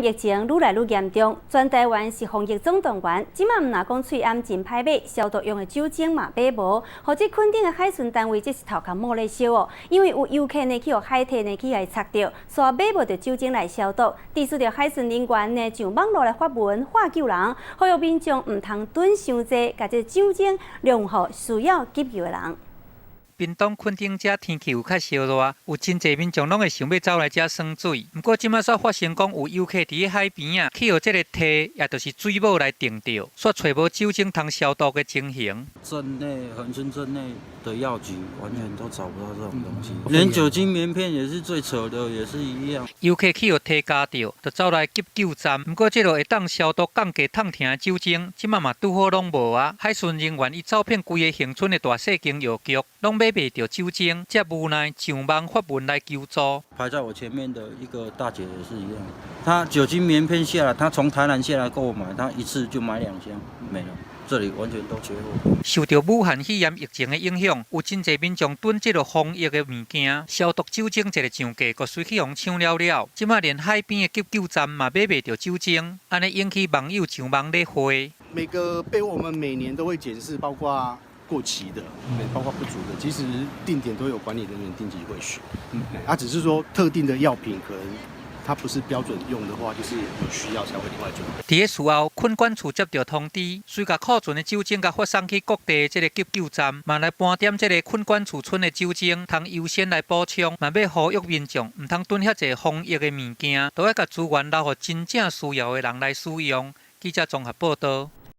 疫情愈来愈严重，全台湾是防疫总动员。即马唔若讲喙暗真歹买，消毒用的酒精嘛买无，或者垦丁的海巡单位这是头壳摸咧烧哦，因为有游客呢去互海体呢去来擦到，煞买无着酒精来消毒，致使着海巡人员呢上网络来发文化救人，呼吁民众唔通囤伤济，甲这酒精用互需要急救的人。 屏东垦丁遮天气有较烧热，有真侪民众拢会想要走来遮耍水。不过即马煞发生讲有游客伫海边啊，去互这个梯，也就是水母来定着，煞找无酒精通消毒的情形。镇内恒春镇内的药局完全都找不到这种东西，连酒精棉片也是最扯的，也是一样。游客去互梯夹着，就走来急救站。不过这个会当消毒降低痛疼的酒精，即马嘛拄好拢无啊。海巡人员伊走遍规个恒春的大细间药局，拢买袂到酒精，才无奈上网发文来求助。排在我前面的一个大姐也是一样，她酒精棉片下来，她从台南下来购买，她一次就买2箱，没了。 这里完全都缺货。受到武汉肺炎疫情的影响，有真侪民众囤这个防疫的物件，消毒酒精一个上架，佮随去互抢了了。即马连海边的急救站嘛买袂到酒精，安尼引起网友上网咧回。每个备货我们每年都会检视，包括过期的，包括不足的，其实定点都有管理人员定期会巡。只是说特定的药品可能。 它不是标准用的话，就是有需要才会另外做。伫个事后，垦管处接到通知，随甲库存的酒精甲发送去各地这个急救站，嘛来盘点这个垦管处存的酒精，通优先来补充，嘛要呼吁民众唔通囤遐济防疫的物件，都要甲资源留予真正需要的人来使用。记者综合报道。